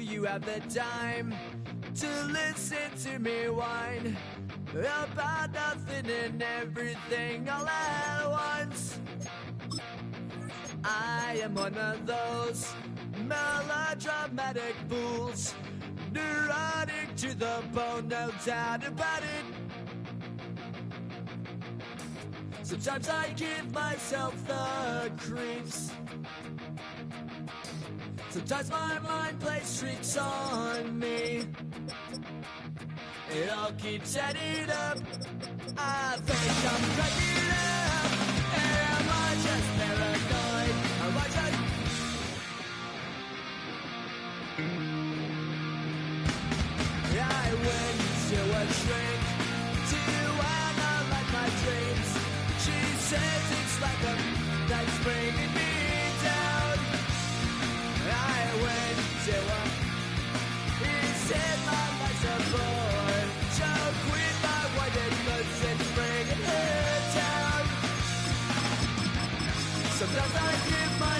you have the time to listen to me whine about nothing and everything all at once? I am one of those melodramatic fools, neurotic to the bone, no doubt about it. Sometimes I give myself the creeps. Sometimes my mind plays tricks on me. It all keeps adding up. I think I'm cracking up. Am I just paranoid? Am I just... I went to a shrink to analyze my dreams. She says it's like a that's bringing me down. I went to a... He said my life's a bore. So quit my white cause it's bringing her down. Sometimes I give my...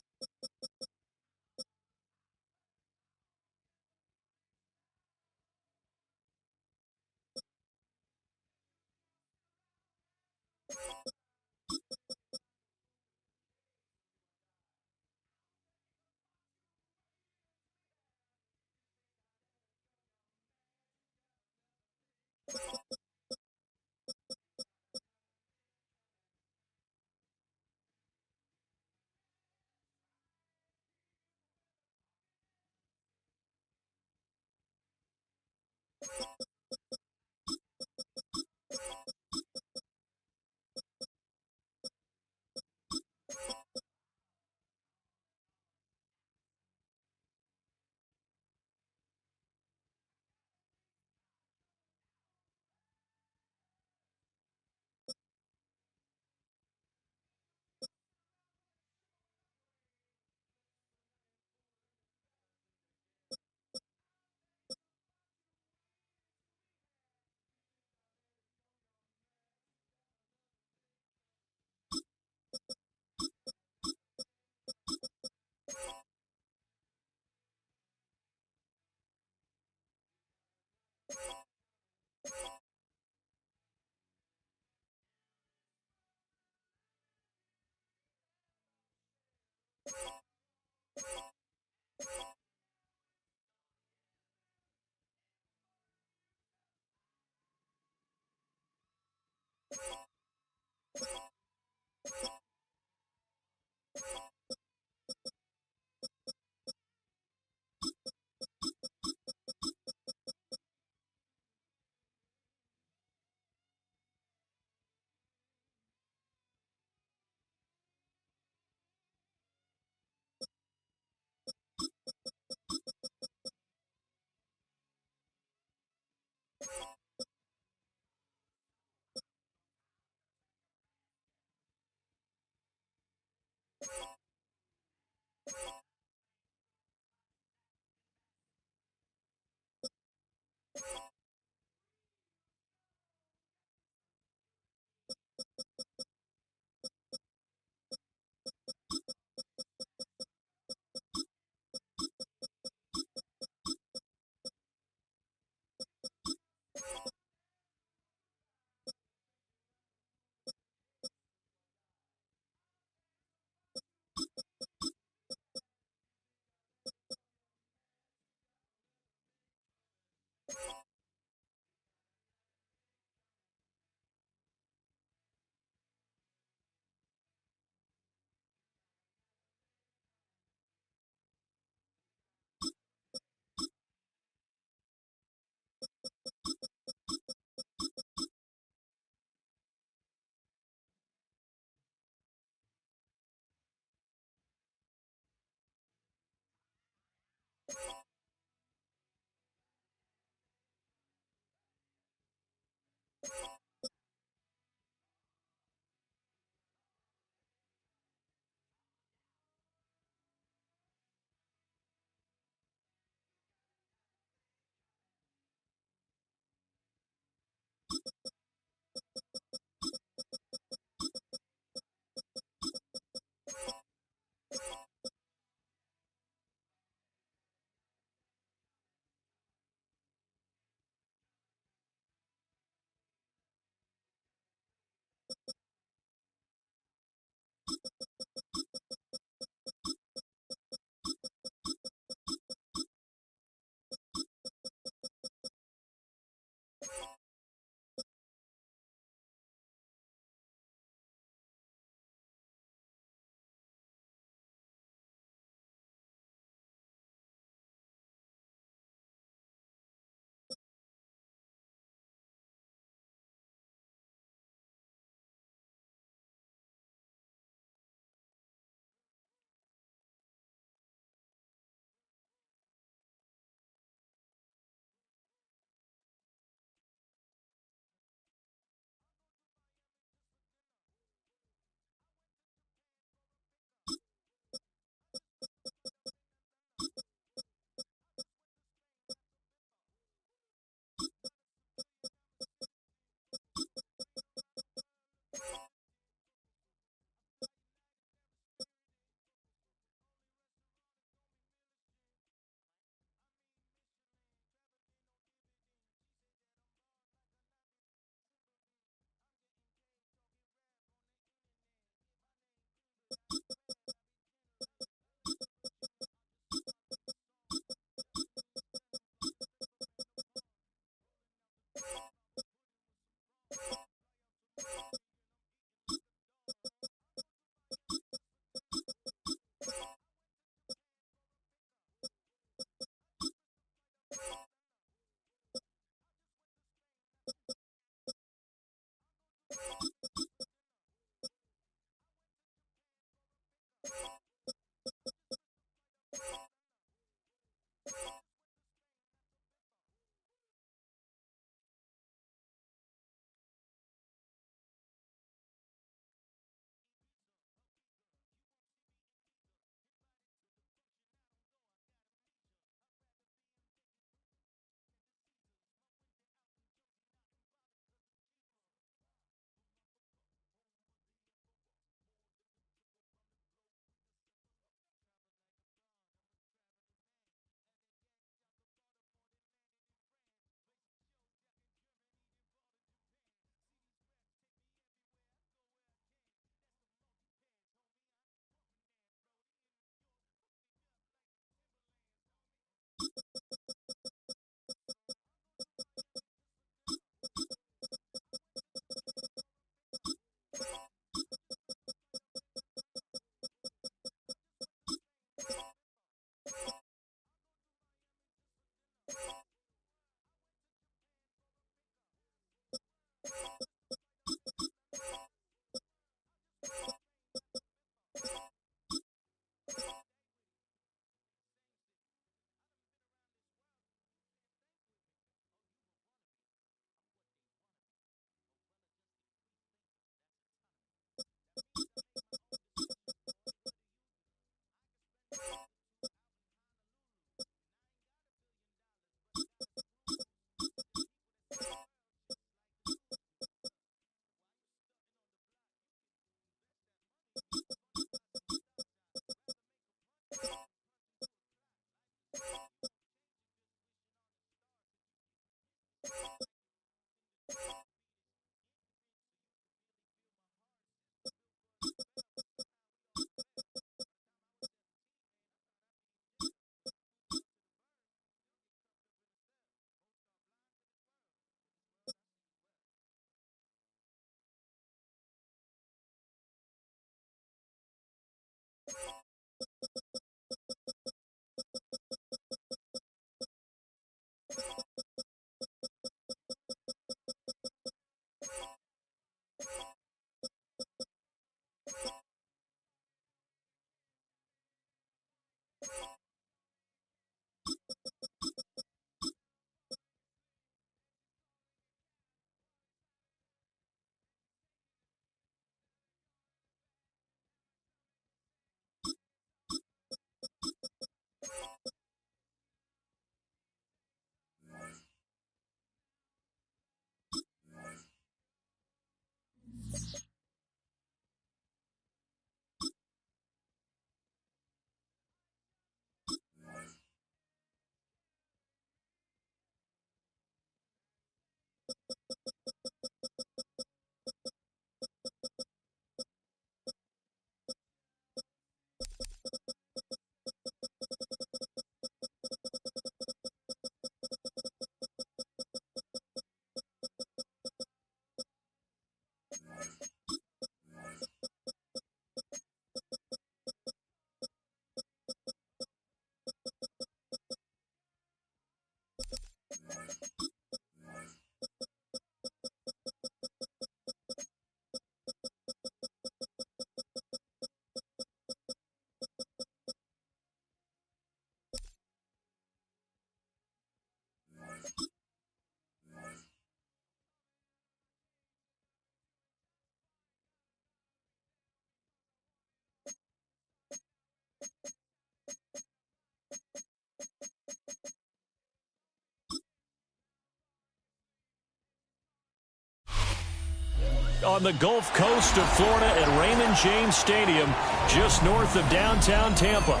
on the Gulf Coast of Florida at Raymond James Stadium, just north of downtown Tampa.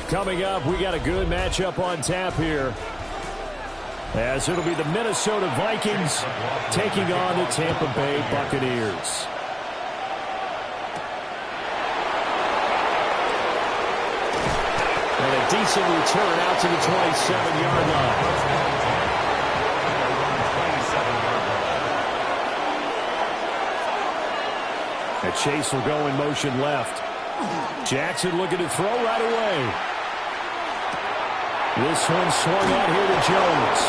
Coming up, we got a good matchup on tap here, as it'll be the Minnesota Vikings taking on the Tampa Bay Buccaneers. And a decent return out to the 27-yard line. And Chase will go in motion left. Jackson looking to throw right away. This one swung out here to Jones.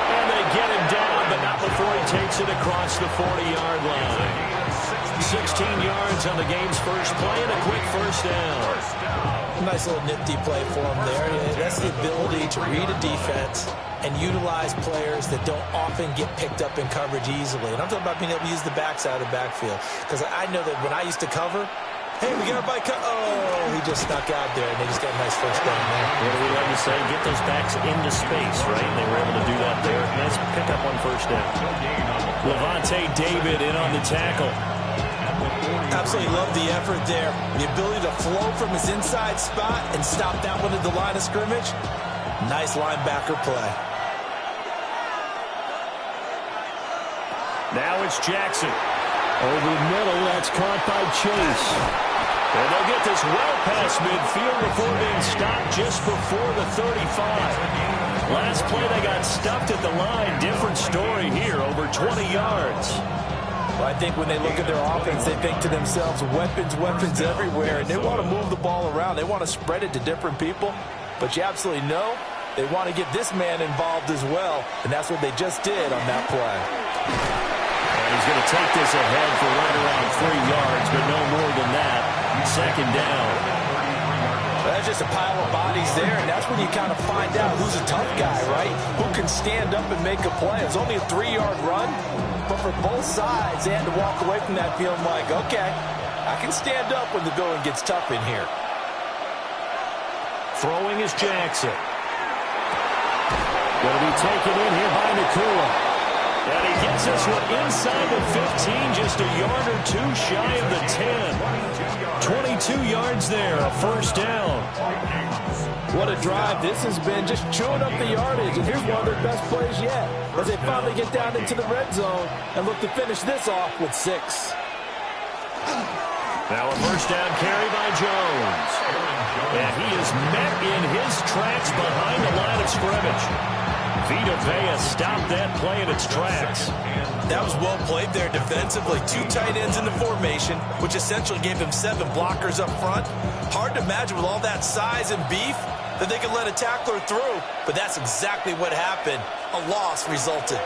And they get him down, but not before he takes it across the 40-yard line. 16 yards on the game's first play and a quick first down. Nice little nifty play for him there. That's the ability to read a defense and utilize players that don't often get picked up in coverage easily. And I'm talking about being able to use the backside of the backfield. Because I know that when I used to cover, hey, we got everybody oh, he just snuck out there, and they just got a nice first down there. What do we like to say? Get those backs into space, right? And they were able to do that there. Nice pickup on first down. Levante David in on the tackle. Absolutely love the effort there. The ability to flow from his inside spot and stop that one at the line of scrimmage. Nice linebacker play. Now it's Jackson. Over the middle, that's caught by Chase. And they'll get this well past midfield before being stopped just before the 35. Last play, they got stuffed at the line. Different story here, over 20 yards. Well, I think when they look at their offense, they think to themselves, weapons, weapons everywhere. And they want to move the ball around. They want to spread it to different people. But you absolutely know they want to get this man involved as well. And that's what they just did on that play. He's going to take this ahead for right around 3 yards, but no more than that. Second down. Well, that's just a pile of bodies there, and that's when you kind of find out who's a tough guy, right? Who can stand up and make a play. It's only a 3-yard run, but for both sides, they had to walk away from that feeling like, okay, I can stand up when the going gets tough in here. Throwing is Jackson. Going to be taken in here by Nakula. And he gets this one inside the 15, just a yard or two shy of the 10. 22 yards there, a first down. What a drive this has been, just chewing up the yardage. And here's one of their best plays yet, as they finally get down into the red zone and look to finish this off with 6. Now a first down carry by Jones. And he is met in his tracks behind the line of scrimmage. Vita Vea stopped that play in its tracks. That was well played there defensively. 2 tight ends in the formation, which essentially gave him 7 blockers up front. Hard to imagine with all that size and beef that they could let a tackler through, but that's exactly what happened. A loss resulted.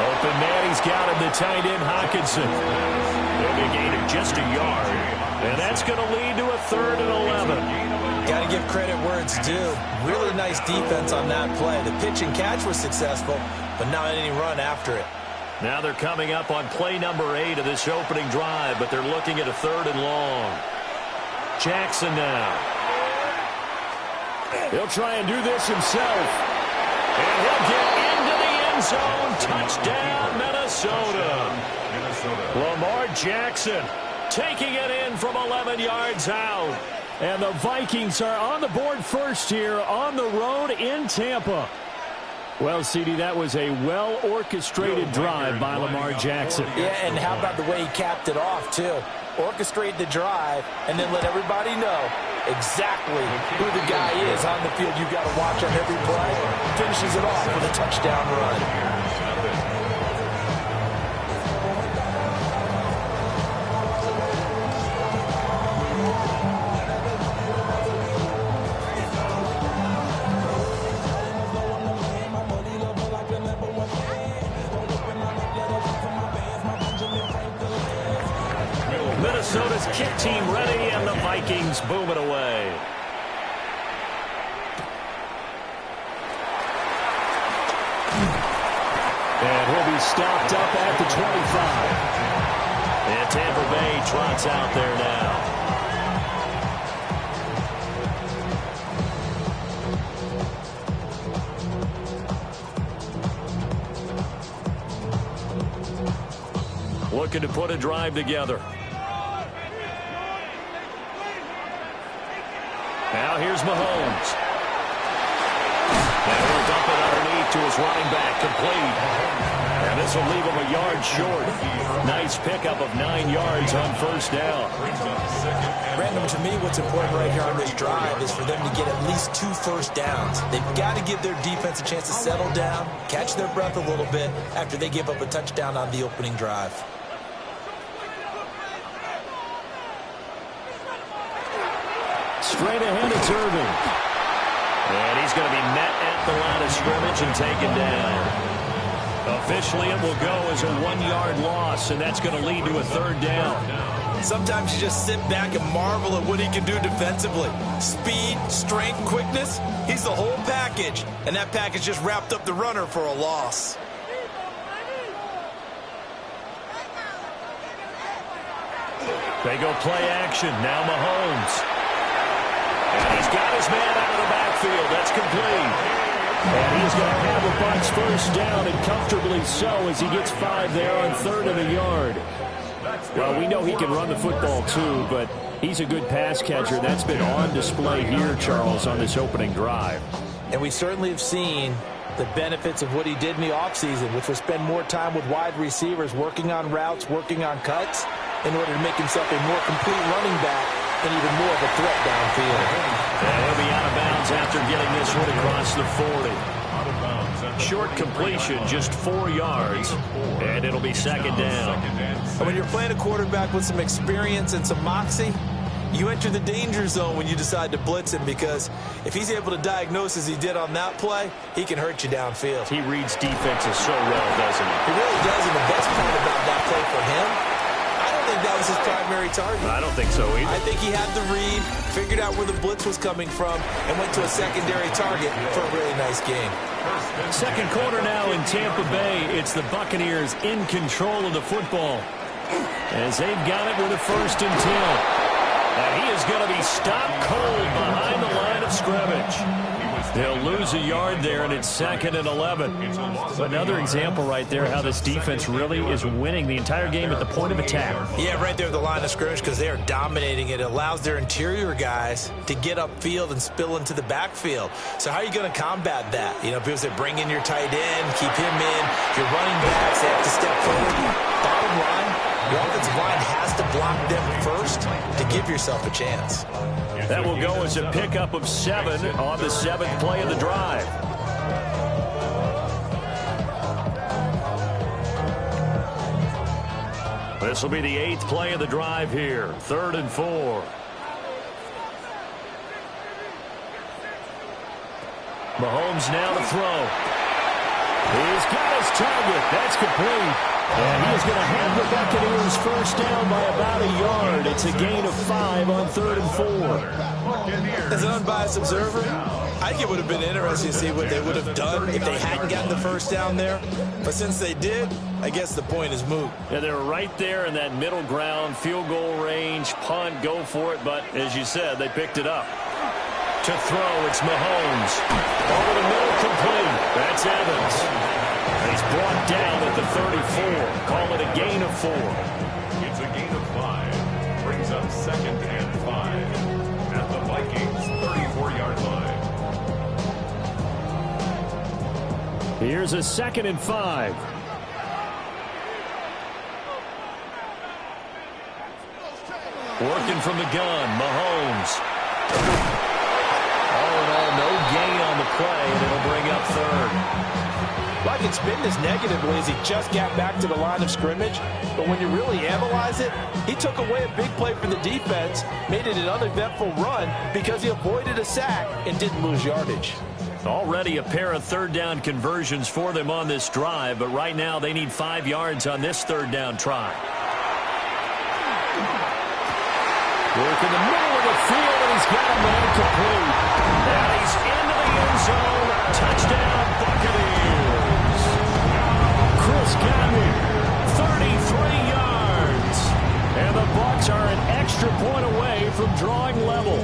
Open man, he's got him, the tight end Hockenson. They'll be gaining just a yard, and that's going to lead to a 3rd and 11. Got to give credit where it's due. Really nice defense on that play. The pitch and catch was successful, but not any run after it. Now they're coming up on play number 8 of this opening drive, but they're looking at a 3rd and long. Jackson now. He'll try and do this himself. And he'll get into the end zone. Touchdown, Minnesota. Lamar Jackson taking it in from 11 yards out. And the Vikings are on the board first here on the road in Tampa. Well, CD, that was a well-orchestrated drive by Lamar Jackson. Yeah, and how about the way he capped it off, too? Orchestrate the drive and then let everybody know exactly who the guy is on the field. You've got to watch on every play. Finishes it off with a touchdown run. Minnesota's kick team ready, and the Vikings boom it away. And he'll be stopped up at the 25. And Tampa Bay trots out there now. looking to put a drive together. Now here's Mahomes. And he'll dump it underneath to his running back, complete. And this will leave him a yard short. Nice pickup of 9 yards on first down. Brandon, to me, what's important right here on this drive is for them to get at least 2 first downs. They've got to give their defense a chance to settle down, catch their breath a little bit after they give up a touchdown on the opening drive. Straight ahead, it's Irving. And he's going to be met at the line of scrimmage and taken down. Officially, it will go as a 1-yard loss, and that's going to lead to a third down. Sometimes you just sit back and marvel at what he can do defensively. Speed, strength, quickness, he's the whole package. And that package just wrapped up the runner for a loss. They go play action. Now Mahomes. And he's got his man out of the backfield. That's complete. And he's going to have a Bucs first down, and comfortably so, as he gets 5 there on 3rd and a yard. Well, we know he can run the football too, but he's a good pass catcher. That's been on display here, Charles, on this opening drive. And we certainly have seen the benefits of what he did in the offseason, which was spend more time with wide receivers, working on routes, working on cuts, in order to make himself a more complete running back and even more of a threat downfield. And he'll be out of bounds after getting this one across the 40. Short completion, just 4 yards, and it'll be second down. And when you're playing a quarterback with some experience and some moxie, you enter the danger zone when you decide to blitz him, because if he's able to diagnose as he did on that play, he can hurt you downfield. He reads defenses so well, doesn't he? He really does, and the best part about that play for him, I don't think that was his primary target. I don't think so either. I think he had the read, figured out where the blitz was coming from, and went to a secondary target for a really nice game. Second quarter now in Tampa Bay. It's the Buccaneers in control of the football, as they've got it with a 1st and 10. And he is going to be stopped cold behind the line of scrimmage. They'll lose a yard there, and it's 2nd and 11. Another example right there how this defense really is winning the entire game at the point of attack. Yeah, right there at the line of scrimmage, because they are dominating it. It allows their interior guys to get upfield and spill into the backfield. So how are you going to combat that? You know, people say bring in your tight end, keep him in. Your running backs, they have to step forward. Bottom line, your offensive line has to block them first to give yourself a chance. That will go as a pickup of 7 on the 7th play of the drive. This will be the 8th play of the drive here. 3rd and 4. Mahomes now to throw. He's got his target. That's complete. And he is going to have the Buccaneers first down by about a yard. It's a gain of 5 on 3rd and 4. As an unbiased observer, I think it would have been interesting to see what they would have done if they hadn't gotten the first down there. But since they did, I guess the point is moot. Yeah, they're right there in that middle ground, field goal range, punt, go for it. But as you said, they picked it up. To throw, it's Mahomes. Over the middle, complete. That's Evans. And he's brought down at the 34. Call it a gain of 4. It's a gain of 5. Brings up 2nd and 5 at the Vikings 34-yard line. Here's a 2nd and 5. Working from the gun, Mahomes. All in all, no gain on the play, and it'll bring up 3rd. Well, I can spin this negatively as he just got back to the line of scrimmage. But when you really analyze it, he took away a big play for the defense, made it an uneventful run because he avoided a sack and didn't lose yardage. Already a pair of 3rd down conversions for them on this drive, but right now they need 5 yards on this 3rd down try. Work in the middle of the field, and he's got a man complete. And he's into the end zone. Touchdown, Buccaneers. Chris Godwin, 33 yards. And the Bucs are an extra point away from drawing level.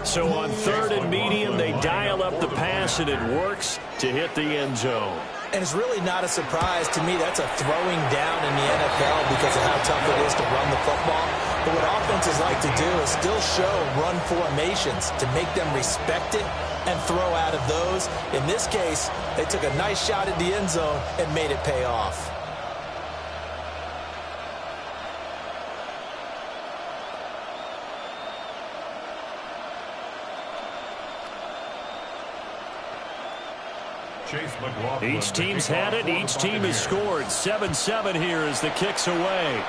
So on 3rd and medium, they dial up the pass, and it works to hit the end zone. And it's really not a surprise to me. That's a throwing down in the NFL because of how tough it is to run the football. But what offenses like to do is still show run formations to make them respect it and throw out of those. In this case, they took a nice shot at the end zone and made it pay off. Each team's had it. Each team has scored. 7-7 here as the kick's away.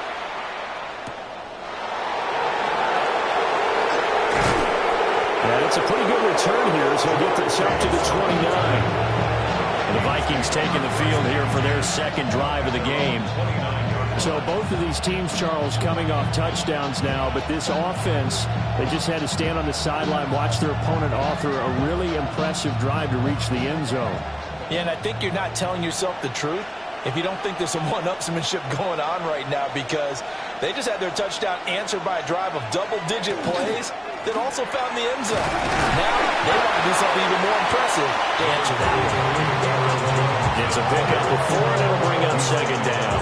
And it's a pretty good return here as he'll get this up to the 29. And the Vikings taking the field here for their second drive of the game. So both of these teams, Charles, coming off touchdowns now, but this offense, they just had to stand on the sideline, watch their opponent author a really impressive drive to reach the end zone. Yeah, and I think you're not telling yourself the truth if you don't think there's some one-upsmanship going on right now, because they just had their touchdown answered by a drive of double-digit plays that also found the end zone. Now they want to do something even more impressive to answer that. It's a pickup of 4, and it'll bring up second down.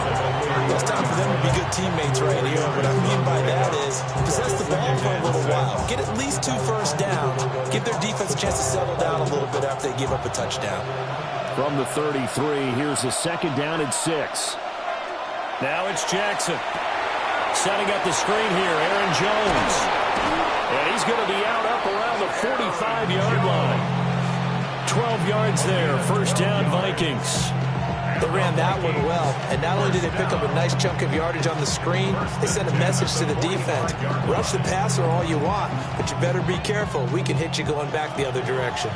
It's time for them to be good teammates right here. What I mean by that is possess the ball for a little while. Get at least 2 first downs. Give their defense a chance to settle down a little bit after they give up a touchdown. From the 33, here's a second down and 6. Now it's Jackson. Setting up the screen here, Aaron Jones. And he's going to be out up around the 45-yard line. 12 yards there, first down Vikings. They ran that one well, and not only did they pick up a nice chunk of yardage on the screen, they sent a message to the defense. Rush the passer all you want, but you better be careful. We can hit you going back the other direction.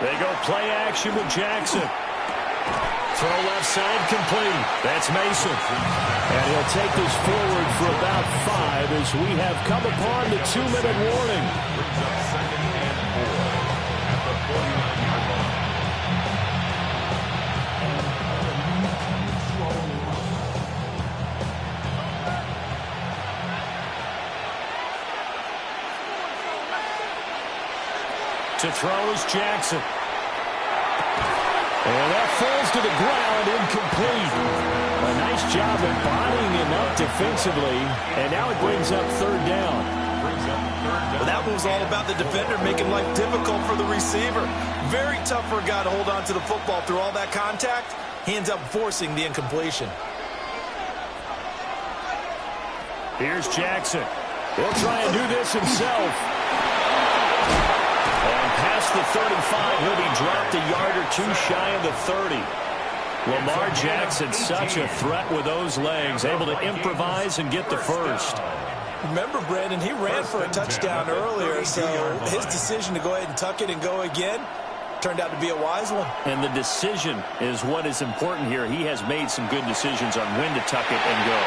They go play action with Jackson. Throw left side complete. That's Mason. And he'll take this forward for about 5 as we have come upon the 2-minute warning. To throw is Jackson. And that falls to the ground, incomplete. A nice job embodying him up defensively, and now it brings up third down. Well, that one was all about the defender making life difficult for the receiver. Very tough for a guy to hold on to the football through all that contact. He ends up forcing the incompletion. Here's Jackson. He'll try and do this himself. And past the 35, he'll be dropped a yard or 2 shy of the 30. Lamar Jackson, such a threat with those legs, able to improvise and get the first. Remember, Brandon, he ran for a touchdown earlier, so his decision to go ahead and tuck it and go again turned out to be a wise one. And the decision is what is important here. He has made some good decisions on when to tuck it and go.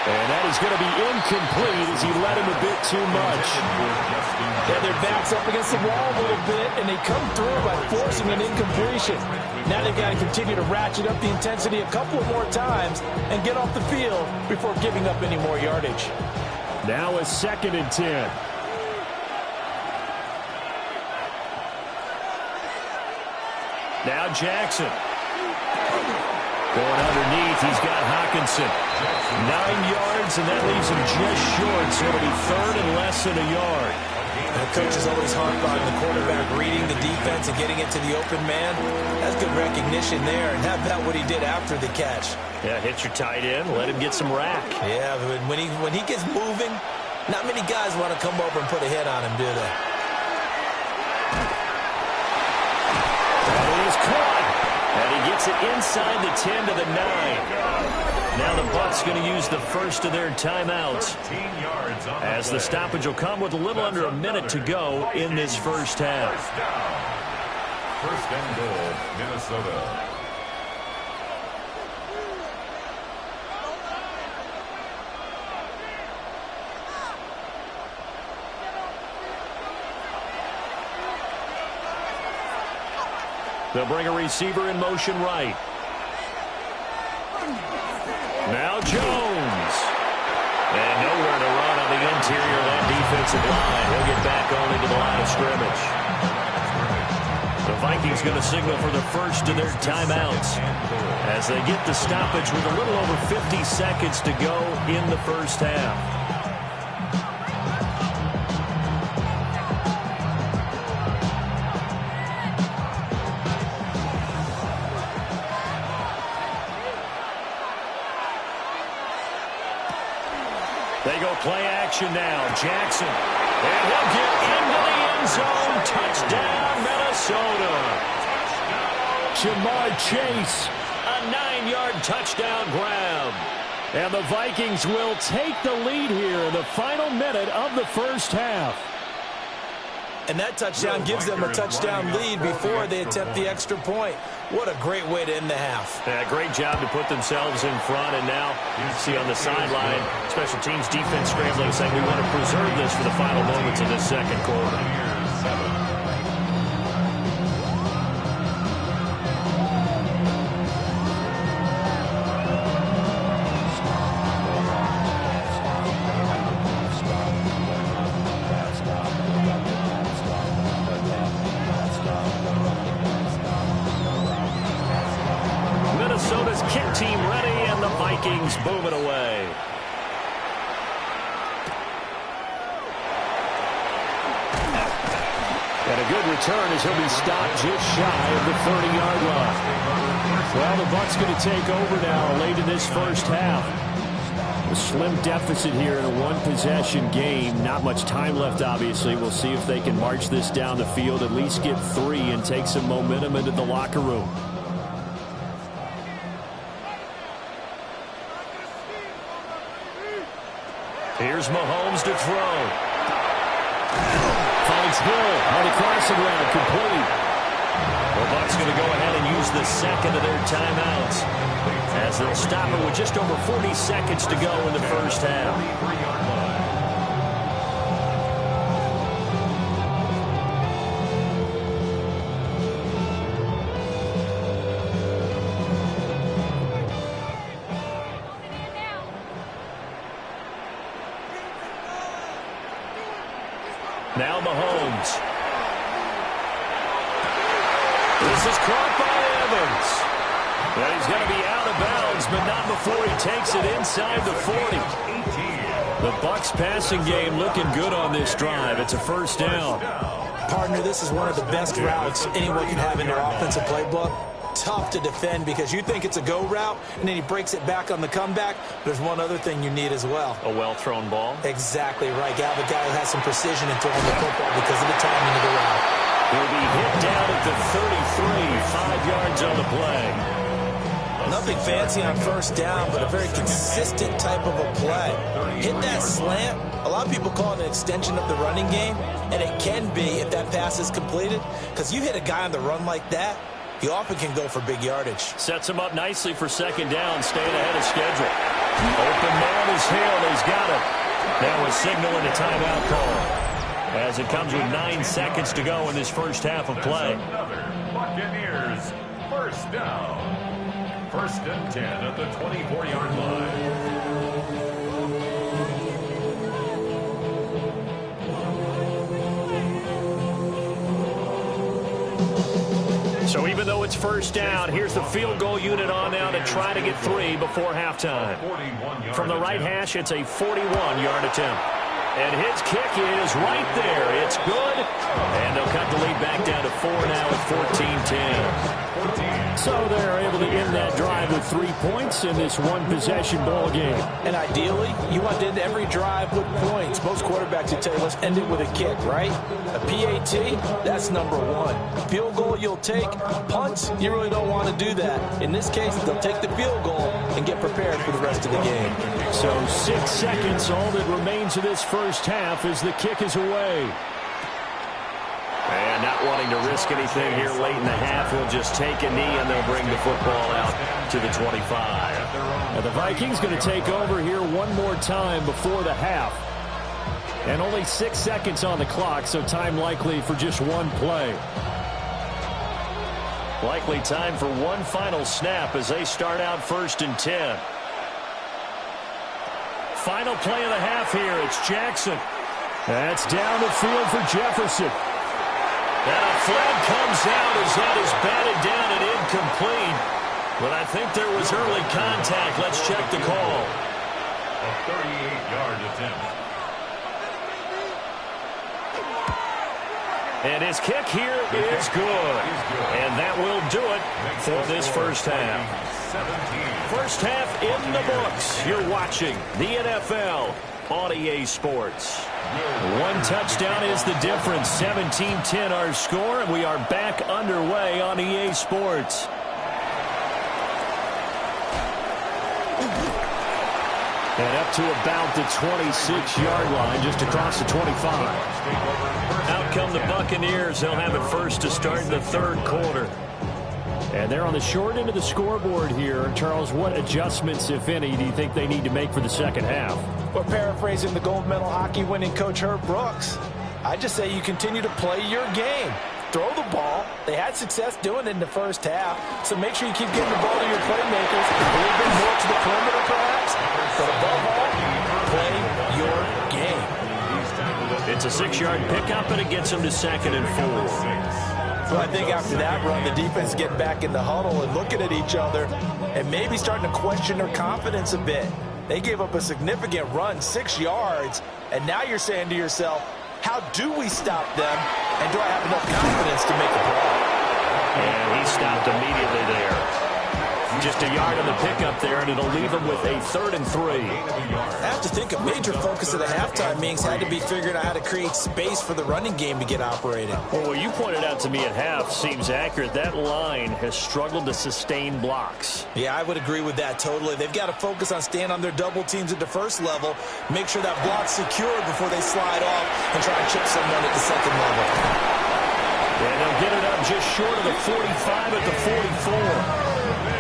And that is going to be incomplete as he let him a bit too much. Yeah, their back's up against the wall a little bit, and they come through by forcing an incompletion. Now they've got to continue to ratchet up the intensity a couple of more times and get off the field before giving up any more yardage. Now a 2nd and 10. Now Jackson. Going underneath, he's got Hockenson. 9 yards, and that leaves him just short, so it'll be 3rd and less than a yard. The coach is always harped on the quarterback reading the defense and getting it to the open man. That's good recognition there, and how about what he did after the catch? Yeah, hit your tight end, let him get some rack. Yeah, but when he gets moving, not many guys want to come over and put a hit on him, do they? That is caught. And he gets it inside the 10 to the 9. Now the Bucs going to use the first of their timeouts as the stoppage will come with a little under a minute to go in this first half. First and goal, Minnesota. They'll bring a receiver in motion right. Now Jones. And nowhere to run on the interior of that offensive line. He'll get back only to the line of scrimmage. The Vikings going to signal for the first of their timeouts as they get the stoppage with a little over 50 seconds to go in the first half. They go play action now. Jackson. And he'll get into the end zone. Touchdown, Minnesota. Ja'Marr Chase. A 9-yard touchdown grab. And the Vikings will take the lead here in the final minute of the first half. And that touchdown gives them a touchdown lead before they attempt the extra point. What a great way to end the half. Yeah, great job to put themselves in front. And now you see on the sideline, special teams defense scrambling, saying we want to preserve this for the final moments of this second quarter. Minnesota's kick team ready, and the Vikings boom it away. And a good return as he'll be stopped just shy of the 30-yard line. Well, the Bucs going to take over now late in this first half. A slim deficit here in a one-possession game. Not much time left, obviously. We'll see if they can march this down the field, at least get 3 and take some momentum into the locker room. Here's Mahomes to throw. Finds Hill on the crossing route, complete. The Bucs going to go ahead and use the second of their timeouts as they'll stop it with just over 40 seconds to go in the first half. Now Mahomes. This is caught by Evans. And he's going to be out of bounds, but not before he takes it inside the 40. The Bucs passing game looking good on this drive. It's a first down. Partner, this is one of the best routes anyone can have in their offensive playbook. Tough to defend because you think it's a go route, and then he breaks it back on the comeback. There's one other thing you need as well. A well-thrown ball. Exactly right. You have a guy who has some precision in throwing the football because of the timing of the route. He'll be hit down at the 33, 5 yards on the play. Nothing fancy on first down, but a very consistent type of a play. Hit that slant. A lot of people call it an extension of the running game, and it can be if that pass is completed, because you hit a guy on the run like that, he often can go for big yardage. Sets him up nicely for second down, staying ahead of schedule. Open man is Hill. He's got it. Now a signal and a timeout call as it comes with 9 seconds to go in this first half of play. Buccaneers first down. 1st and 10 at the 24-yard line. So even though it's first down, here's the field goal unit on now to try to get 3 before halftime. From the right hash, it's a 41-yard attempt. And his kick is right there. It's good. And they'll cut the lead back down to 4 now at 14-10. So they're able to end that drive with 3 points in this one-possession ball game. And ideally, you want to end every drive with points. Most quarterbacks would tell you, let's end it with a kick, right? A PAT, that's number 1. Field goal you'll take. Punts, you really don't want to do that. In this case, they'll take the field goal and get prepared for the rest of the game. So 6 seconds, all that remains of this first half as the kick is away. And not wanting to risk anything here late in the half, we'll just take a knee and they'll bring the football out to the 25. Now the Vikings going to take over here one more time before the half. And only 6 seconds on the clock, so time likely for just one play. Likely time for one final snap as they start out 1st and 10. Final play of the half here. It's Jackson. That's down the field for Jefferson. And a flag comes out as that is batted down and incomplete. But I think there was early contact. Let's check the call. A 38-yard attempt. And his kick here is good. And that will do it for this first half. First half in the books. You're watching the NFL on EA Sports. One touchdown is the difference. 17-10 our score, and we are back underway on EA Sports. And up to about the 26-yard line, just across the 25. Out come the Buccaneers. They'll have it first to start in the third quarter. And they're on the short end of the scoreboard here. Charles, what adjustments, if any, do you think they need to make for the second half? We're paraphrasing the gold medal hockey winning coach Herb Brooks. I just say you continue to play your game. Throw the ball. They had success doing it in the first half, so make sure you keep getting the ball to your playmakers, a little bit more to the perimeter perhaps, but above all, play your game. It's a 6-yard pickup, and it gets them to 2nd and 4. So I think after that run, the defense getting back in the huddle and looking at each other and maybe starting to question their confidence a bit. They gave up a significant run, 6 yards, and now you're saying to yourself, how do we stop them, and do I have enough confidence to make a play? And he stopped immediately there. Just a yard on the pickup there, and it'll leave them with a 3rd and 3. I have to think a major focus of the halftime meetings had to be figuring out how to create space for the running game to get operating. Well, what you pointed out to me at half seems accurate. That line has struggled to sustain blocks. Yeah, I would agree with that totally. They've got to focus on staying on their double teams at the first level, make sure that block's secured before they slide off and try to chip someone at the second level. And they'll get it up just short of the 45 at the 44.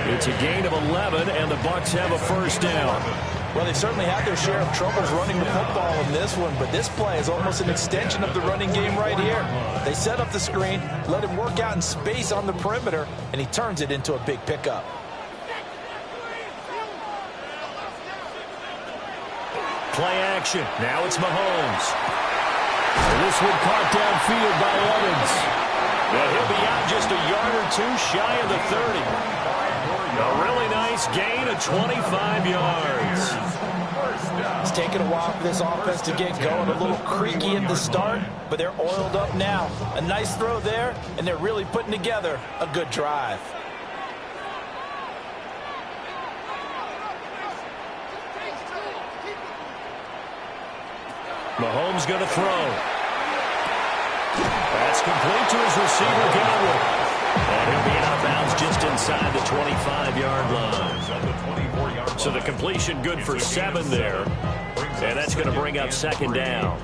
It's a gain of 11, and the Bucs have a first down. Well, they've certainly had their share of troubles running the football in this one, but this play is almost an extension of the running game right here. They set up the screen, let him work out in space on the perimeter, and he turns it into a big pickup. Play action. Now it's Mahomes. This one caught downfield by Evans. And he'll be out just a yard or two shy of the 30. A really nice gain of 25 yards. It's taken a while for this offense to get going. A little creaky at the start, but they're oiled up now. A nice throw there, and they're really putting together a good drive. Mahomes going to throw. That's complete to his receiver, Godwin. And he'll be out of bounds just inside the 25-yard line. So the completion good for 7 there. And that's going to bring up 2nd down.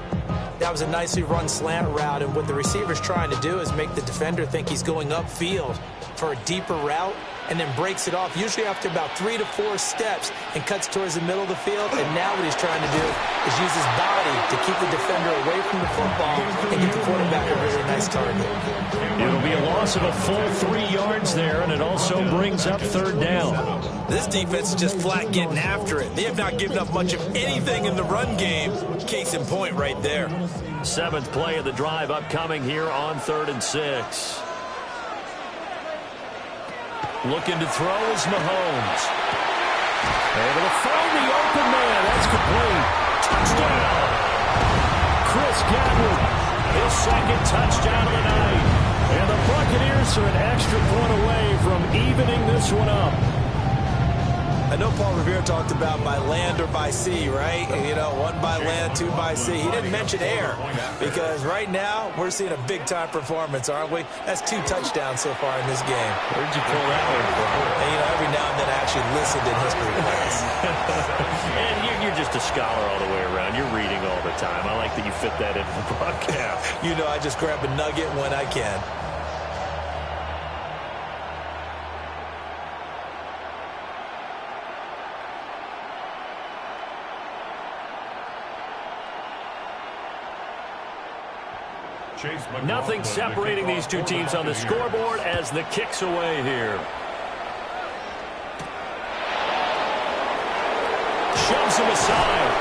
That was a nicely run slant route, and what the receiver's trying to do is make the defender think he's going upfield for a deeper route and then breaks it off, usually after about 3 to 4 steps, and cuts towards the middle of the field. And now what he's trying to do is use his body to keep the defender away from the football and get the quarterback a really nice target. It'll be a loss of a full 3 yards there, and it also brings up 3rd down. This defense is just flat getting after it. They have not given up much of anything in the run game. Case in point right there. 7th play of the drive upcoming here on 3rd and 6. Looking to throw is Mahomes. Able to find the open man. That's complete. Touchdown. Chris Godwin, his 2nd touchdown of the night. And the Buccaneers are an extra point away from evening this one up. I know Paul Revere talked about by land or by sea, right? You know, 1 by land, 2 by sea. He didn't mention air because right now we're seeing a big-time performance, aren't we? That's 2 touchdowns so far in this game. Where'd you pull that one from? And, you know, every now and then I actually listened in history class. And you're just a scholar all the way around. You're reading all the time. I like that you fit that into the broadcast. You know, I just grab a nugget when I can. Nothing separating these two teams on the scoreboard as the kick's away here. Shoves him aside.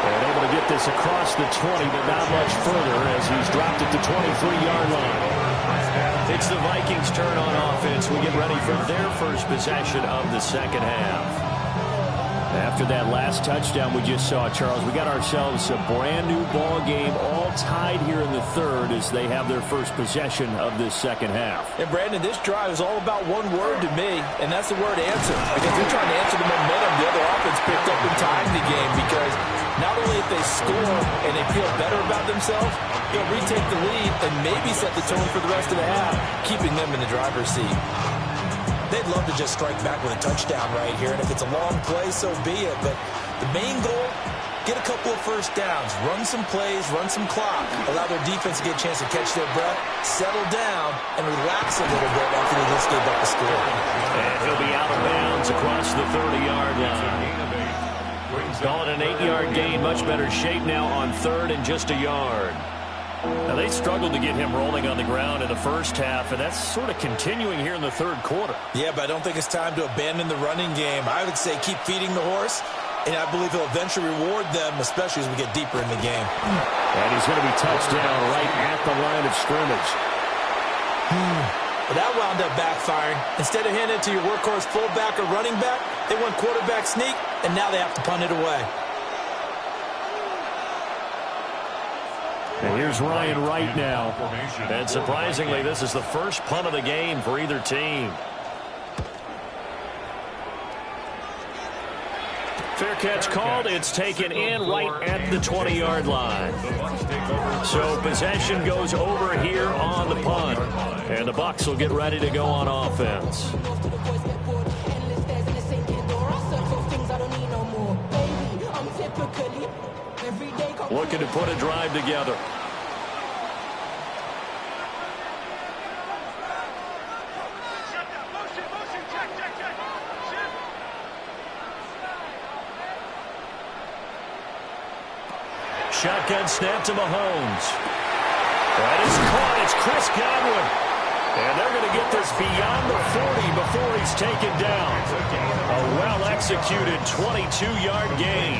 And able to get this across the 20, but not much further as he's dropped it to 23-yard line. It's the Vikings' turn on offense. We get ready for their first possession of the second half. After that last touchdown we just saw, Charles, we got ourselves a brand-new ball game, all tied here in the third as they have their first possession of this second half. And, Brandon, this drive is all about one word to me, and that's the word answer. Because they're trying to answer the momentum the other offense picked up in time in the game. Because not only if they score and they feel better about themselves, they'll retake the lead and maybe set the tone for the rest of the half, keeping them in the driver's seat. They'd love to just strike back with a touchdown right here, and if it's a long play, so be it. But the main goal, get a couple of first downs, run some plays, run some clock, allow their defense to get a chance to catch their breath, settle down, and relax a little bit after they just gave up the score. And he'll be out of bounds across the 30-yard line. Call it an 8-yard gain, much better shape now on third and just a yard. Now, they struggled to get him rolling on the ground in the first half, and that's sort of continuing here in the third quarter. Yeah, but I don't think it's time to abandon the running game. I would say keep feeding the horse, and I believe he'll eventually reward them, especially as we get deeper in the game. And he's going to be touched down right at the line of scrimmage. But that wound up backfiring. Instead of handing it to your workhorse fullback or running back, they went quarterback sneak, and now they have to punt it away. And here's Ryan Wright now. And surprisingly, this is the first punt of the game for either team. Fair catch called. It's taken in right at the 20-yard line. So possession goes over here on the punt. And the Bucs will get ready to go on offense. Looking to put a drive together. Shotgun snap to Mahomes. That is caught. It's Chris Godwin. And they're going to get this beyond the 40 before he's taken down. A well-executed 22-yard gain.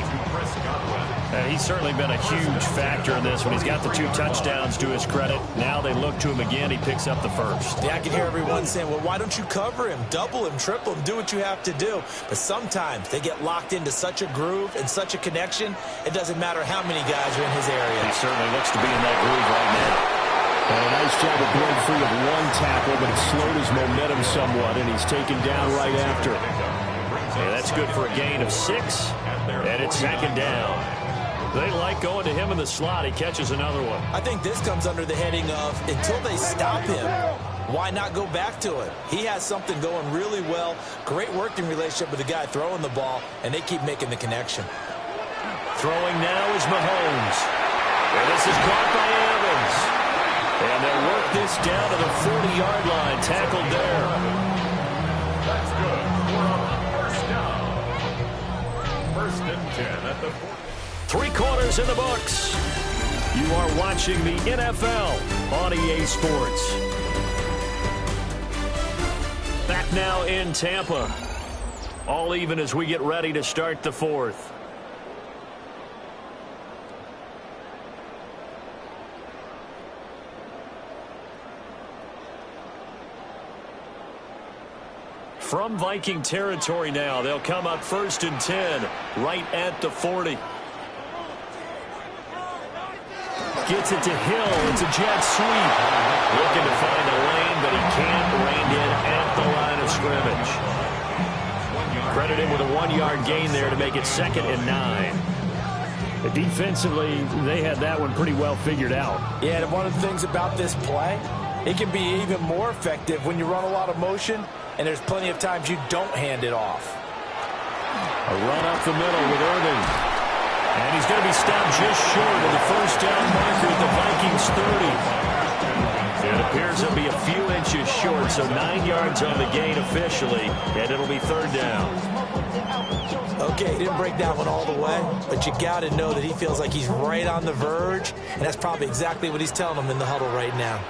And he's certainly been a huge factor in this when he's got the 2 touchdowns to his credit. Now they look to him again. He picks up the first. Yeah, I can hear everyone saying, well, why don't you cover him, double him, triple him, do what you have to do. But sometimes they get locked into such a groove and such a connection, it doesn't matter how many guys are in his area. He certainly looks to be in that groove right now. And a nice job of breaking free of one tackle, but it slowed his momentum somewhat, and he's taken down right after. And that's good for a gain of 6, and it's second down. They like going to him in the slot. He catches another one. I think this comes under the heading of, until they stop him, why not go back to it? He has something going really well, great working relationship with the guy throwing the ball, and they keep making the connection. Throwing now is Mahomes. And this is caught by Evans. And they'll work this down to the 40-yard line, tackled there. That's good. We're on first down. 1st and 10 at the 40. 3 quarters in the books. You are watching the NFL on EA Sports. Back now in Tampa. All even as we get ready to start the fourth. From Viking territory now, they'll come up 1st and 10, right at the 40. Gets it to Hill. It's a jet sweep. Looking to find a lane, but he can't rein in at the line of scrimmage. Credit him with a 1-yard gain there to make it 2nd and 9. Defensively, they had that one pretty well figured out. Yeah, and one of the things about this play, it can be even more effective when you run a lot of motion, and there's plenty of times you don't hand it off. A run up the middle with Irving. And he's going to be stopped just short of the first down marker at the Vikings 30. It appears he'll be a few inches short, so 9 yards on the gain officially, and it'll be 3rd down. Okay, he didn't break that one all the way, but you got to know that he feels like he's right on the verge, and that's probably exactly what he's telling them in the huddle right now.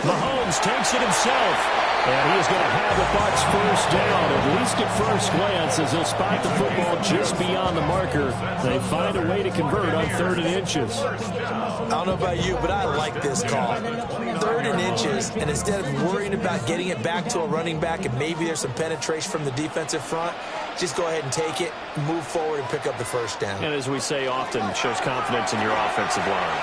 Mahomes takes it himself. And he is going to have the Bucs first down, at least at first glance, as they'll spot the football just beyond the marker. They find a way to convert on 3rd and inches. I don't know about you, but I like this call. 3rd and inches, and instead of worrying about getting it back to a running back and maybe there's some penetration from the defensive front, just go ahead and take it, move forward, and pick up the first down. And as we say often, shows confidence in your offensive line.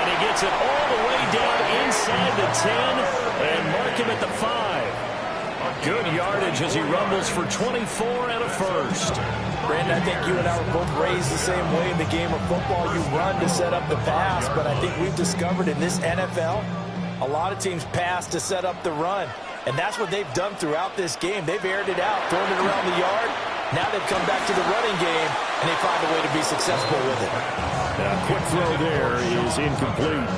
And he gets it all the way down inside the 10 and mark him at the 5. Good yardage as he rumbles for 24 and a first. Brandon, I think you and I were both raised the same way in the game of football. You run to set up the pass, but I think we've discovered in this NFL, a lot of teams pass to set up the run. And that's what they've done throughout this game. They've aired it out, thrown it around the yard. Now they've come back to the running game, and they find a way to be successful with it. A quick throw there is incomplete.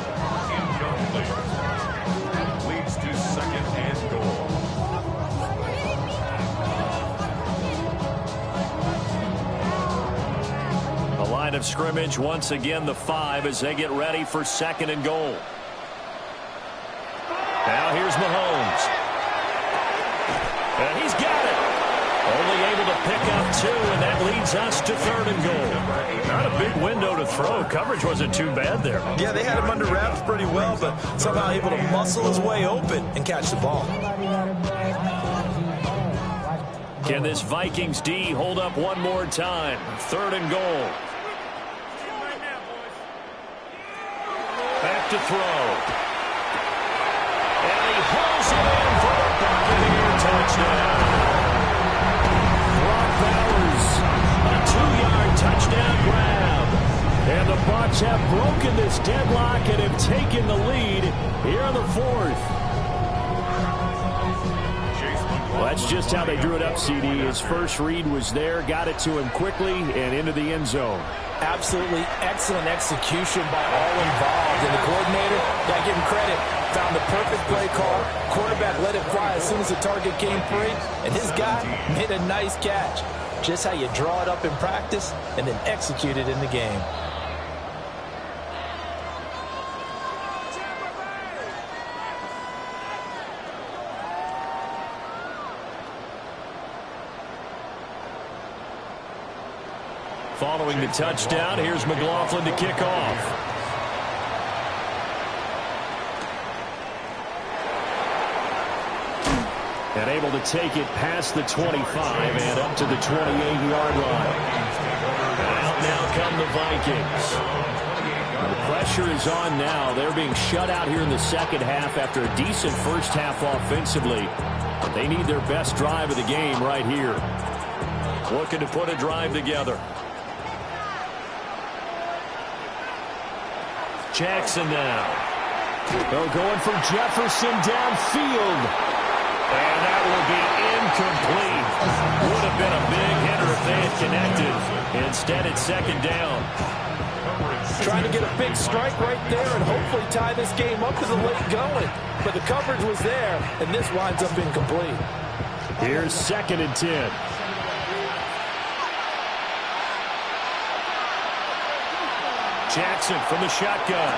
Leads to 2nd and goal. The line of scrimmage, once again, the 5 as they get ready for 2nd and goal. Now here's Mahomes. And he's got it. Only able to pick up 2, and that leads us to 3rd and goal. Not a big window to throw. Coverage wasn't too bad there. Yeah, they had him under wraps pretty well, but somehow able to muscle his way open and catch the ball. Can this Vikings D hold up one more time? 3rd and goal. Back to throw. And he pulls it in for the Buccaneer touchdown. Brock Bowers, a 2-yard touchdown grab. And the Bucs have broken this deadlock and have taken the lead here in the 4th. Well, that's just how they drew it up, CD. His first read was there, got it to him quickly, and into the end zone. Absolutely excellent execution by all involved. And the coordinator, got to give him credit, found the perfect play call. Quarterback let it fly as soon as the target came free. And this guy made a nice catch. Just how you draw it up in practice and then execute it in the game. Following the touchdown, here's McLaughlin to kick off. And able to take it past the 25 and up to the 28-yard line. And out now come the Vikings. The pressure is on now. They're being shut out here in the second half after a decent first half offensively. But they need their best drive of the game right here. Looking to put a drive together. Jackson now. They're going for Jefferson downfield. And that will be incomplete. Would have been a big hitter if they had connected. Instead, it's 2nd down. Trying to get a big strike right there and hopefully tie this game up to the late going. But the coverage was there, and this winds up incomplete. Here's 2nd and 10. Jackson from the shotgun.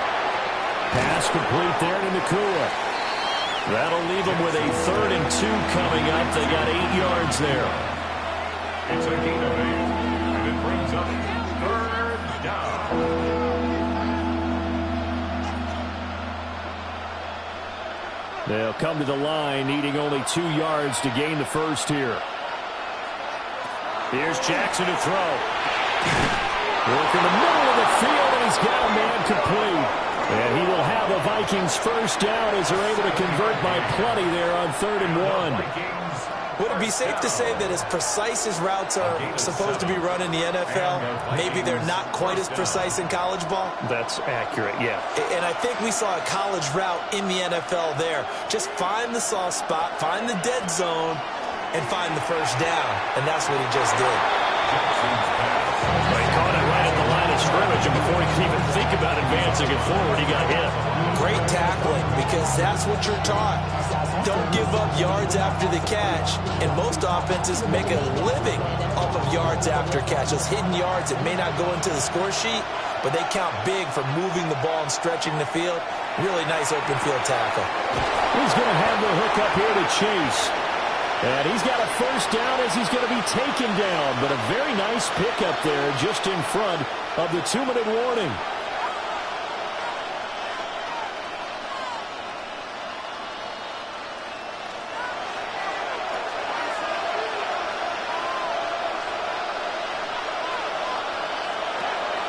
Pass complete there to Nakua. That'll leave them with a 3rd and 2 coming up. They got 8 yards there. It's a gain of 8, and it brings up 3rd down. They'll come to the line, needing only 2 yards to gain the first here. Here's Jackson to throw. Work in the middle of the field, and he's got a man complete. And he will have a Vikings first down as they're able to convert by plenty there on 3rd and 1. Would it be safe to say that as precise as routes are supposed to be run in the NFL, maybe they're not quite as precise in college ball? That's accurate, yeah. And I think we saw a college route in the NFL there. Just find the soft spot, find the dead zone, and find the first down. And that's what he just did. He caught it right at the line of scrimmage, and before he could even think about advancing it forward, he got hit. Great tackling, because that's what you're taught. Don't give up yards after the catch. And most offenses make a living off of yards after catch. Those hidden yards that may not go into the score sheet, but they count big for moving the ball and stretching the field. Really nice open field tackle. He's going to have the hook up here to Chase. And he's got a first down as he's going to be taken down. But a very nice pickup there just in front of the 2-minute warning.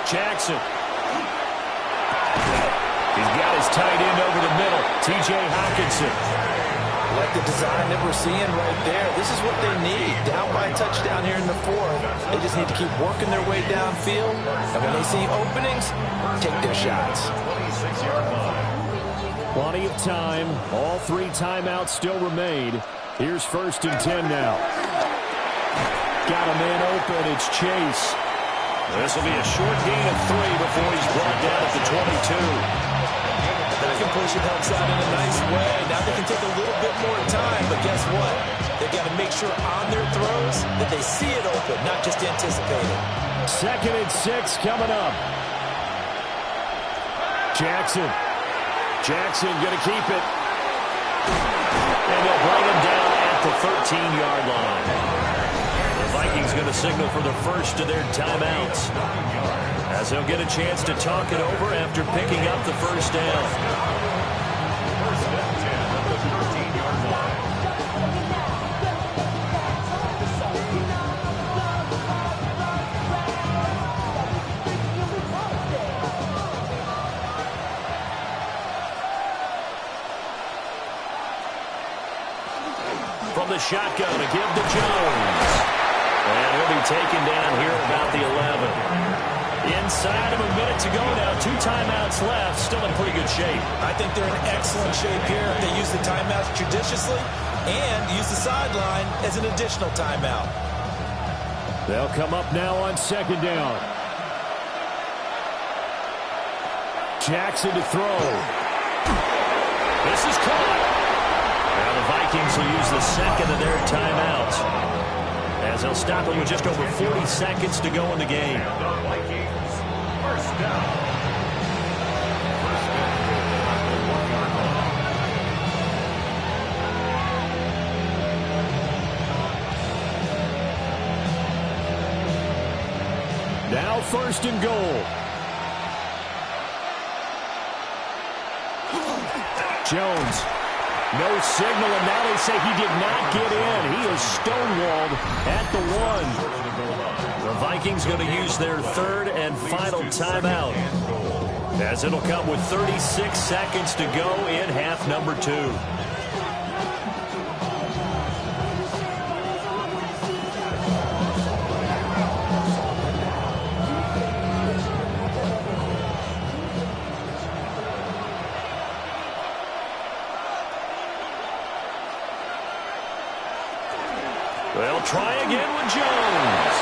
Jackson. He's got his tight end over the middle, T.J. Hockenson. Like the design that we're seeing right there. This is what they need. Down by a touchdown here in the fourth. They just need to keep working their way downfield. And when they see openings, take their shots. 26-yard line. Plenty of time. All 3 timeouts still remain. Here's 1st and 10 now. Got a man open. It's Chase. This will be a short gain of 3 before he's brought down at the 22. That completion helps out in a nice way. Now they can take a little bit more time, but guess what? They've got to make sure on their throws that they see it open, not just anticipate it. 2nd and 6 coming up. Jackson going to keep it. And they'll bring him down at the 13-yard line. The Vikings going to signal for the first of their timeouts, as they'll get a chance to talk it over after picking up the first down. 1st and 10 at the 13-yard line. From the shotgun to give to Jones. And he'll be taken down here about the 11. Inside of a minute to go now. 2 timeouts left. Still in pretty good shape. I think they're in excellent shape here. They use the timeouts judiciously and use the sideline as an additional timeout. They'll come up now on 2nd down. Jackson to throw. This is caught. Now the Vikings will use the 2nd of their timeouts, as they'll stop it with just over 40 seconds to go in the game. The Vikings, 1st down. 1st and 10 at the 1-yard line. Now 1st and goal. Jones. No signal, and now they say he did not get in. He is stonewalled at the 1. The Vikings going to use their 3rd and final timeout, as it'll come with 36 seconds to go in half number 2. They'll try again with Jones.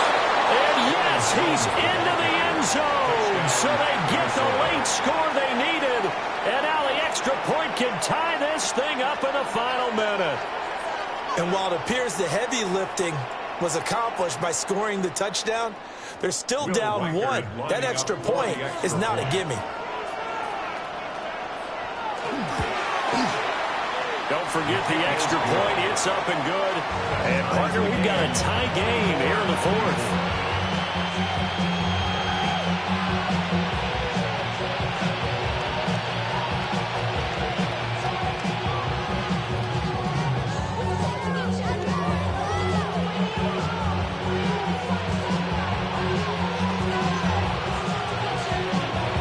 And yes, he's into the end zone. So they get the late score they needed. And now the extra point can tie this thing up in the final minute. And while it appears the heavy lifting was accomplished by scoring the touchdown, they're still down 1. That extra point is not a gimme. Don't forget the extra point. It's up and good. And, partner, we've got a tie game here in the 4th.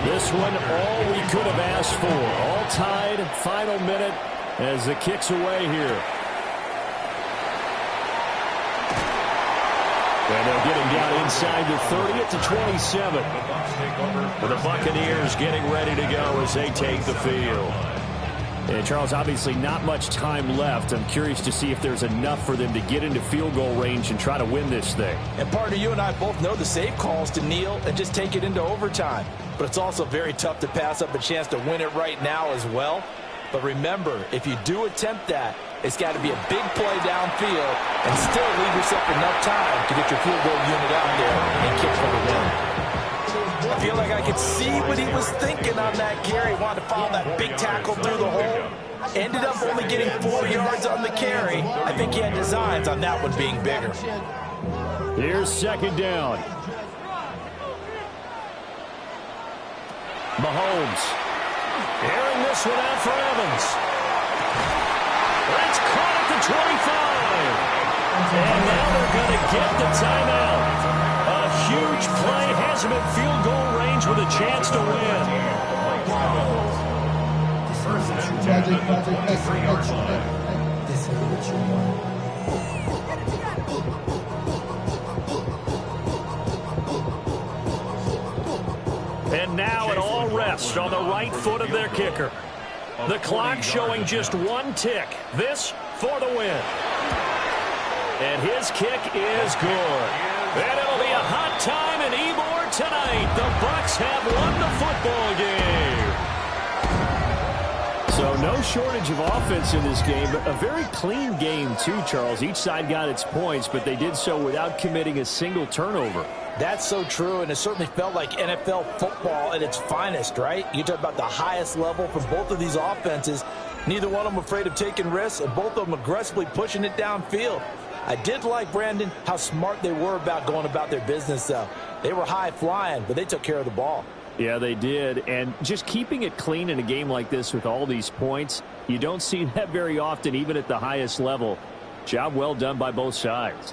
This one, all we could have asked for. All tied, final minute, as the kick's away here. And they'll get him down inside the 30 at the 27. For the Buccaneers getting ready to go as they take the field. And Charles, obviously not much time left. I'm curious to see if there's enough for them to get into field goal range and try to win this thing. And partner, you and I both know the safe calls to kneel and just take it into overtime. But it's also very tough to pass up a chance to win it right now as well. But remember, if you do attempt that, it's got to be a big play downfield and still leave yourself enough time to get your field goal unit out there and kick for the win. I feel like I could see what he was thinking on that carry. Wanted to follow that big tackle through the hole. Ended up only getting 4 yards on the carry. I think he had designs on that one being bigger. Here's second down. Mahomes airing this one out for Evans. It's caught at the 25. And now they're going to get the timeout. A huge play has him in field goal range with a chance to win. First and 10 at the 23-yard line. And now it all rests on the right foot of their kicker. The clock showing just one tick. This for the win. And his kick is good. And it'll be a hot time in Ybor tonight. The Bucs have won the football game. So no shortage of offense in this game, but a very clean game too, Charles. Each side got its points, but they did so without committing a single turnover. That's so true, and it certainly felt like NFL football at its finest, right? You talk about the highest level from both of these offenses. Neither one of them afraid of taking risks, and both of them aggressively pushing it downfield. I did like, Brandon, how smart they were about going about their business, though. They were high-flying, but they took care of the ball. Yeah, they did. And just keeping it clean in a game like this with all these points, you don't see that very often, even at the highest level. Job well done by both sides.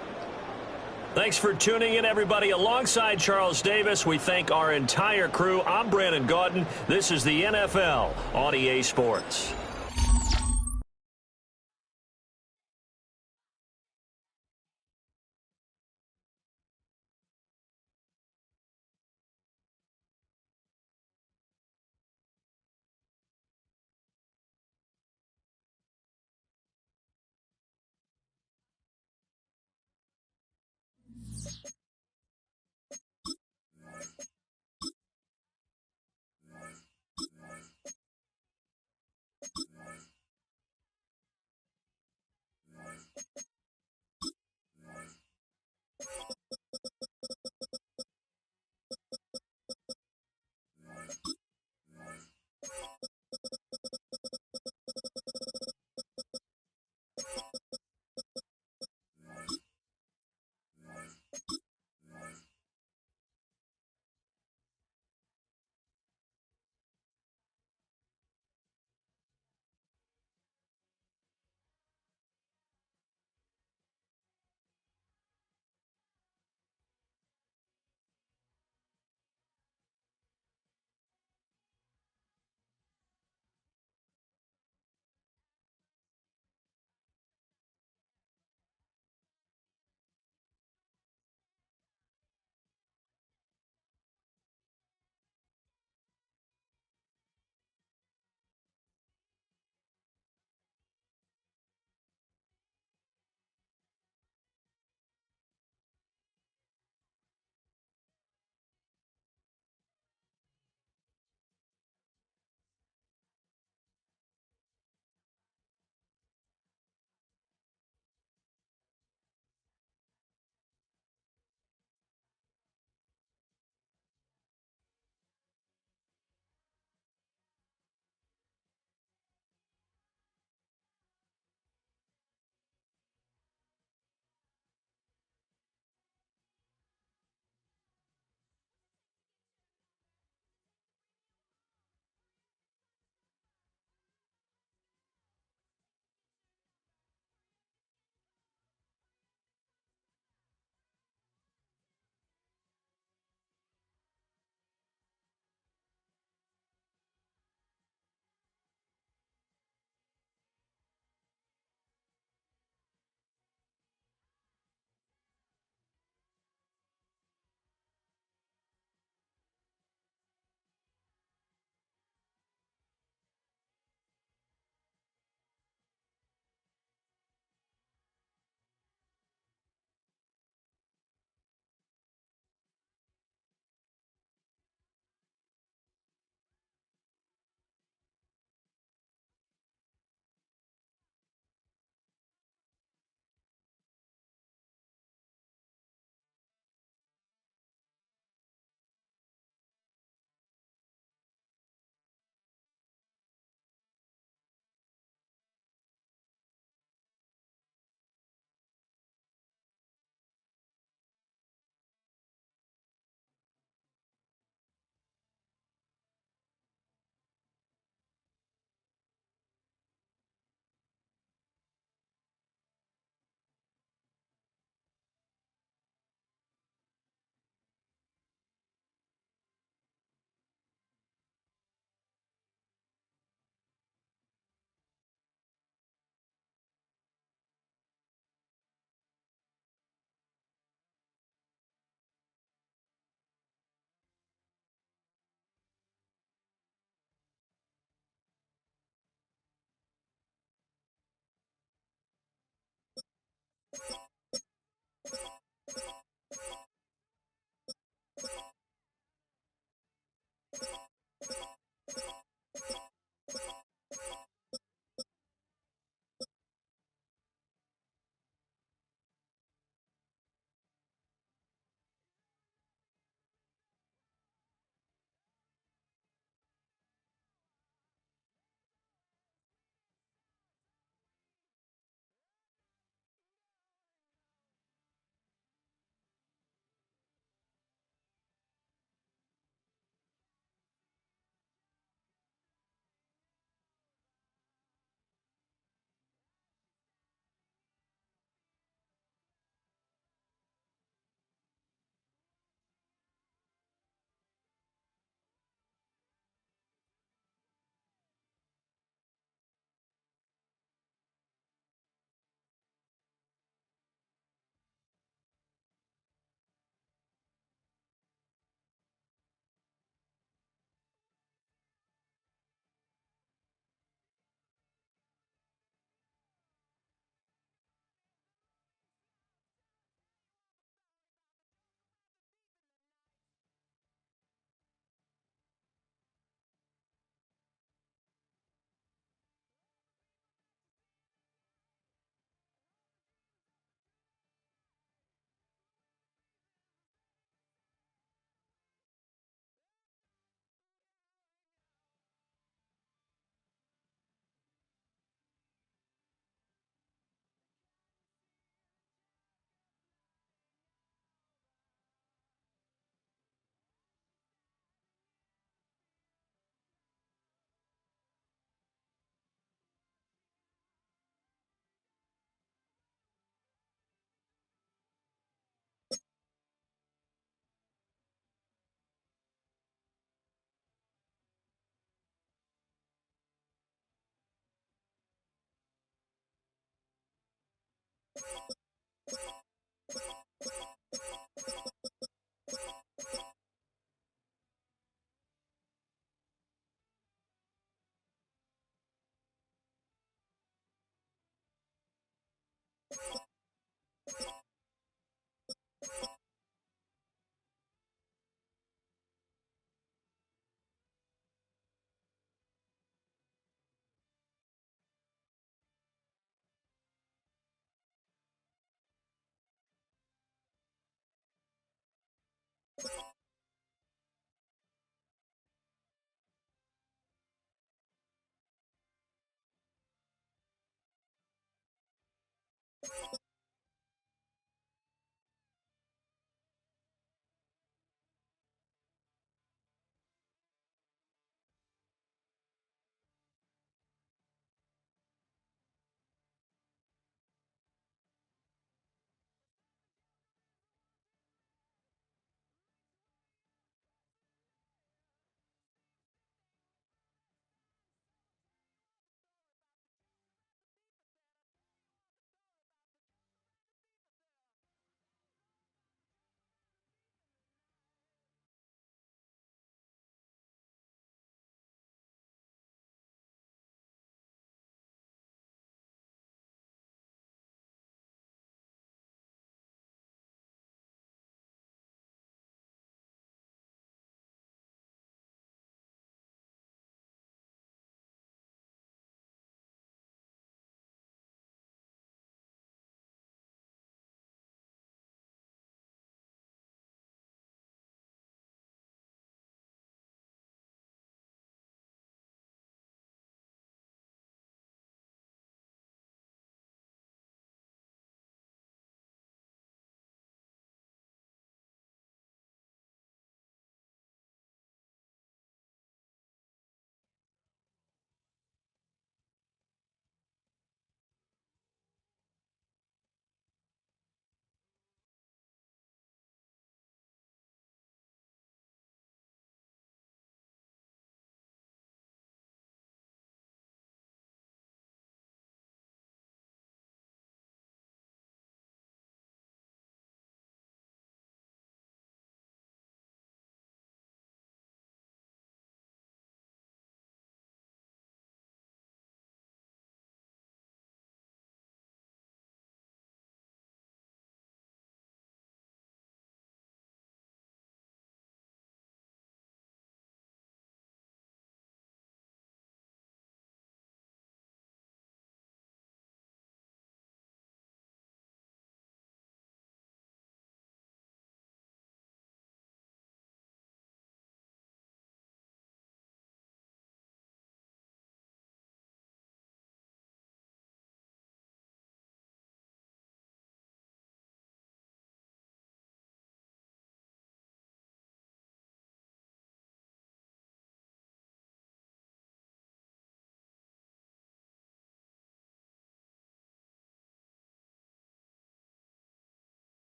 Thanks for tuning in, everybody. Alongside Charles Davis, we thank our entire crew. I'm Brandon Gaudin. This is the NFL on EA Sports.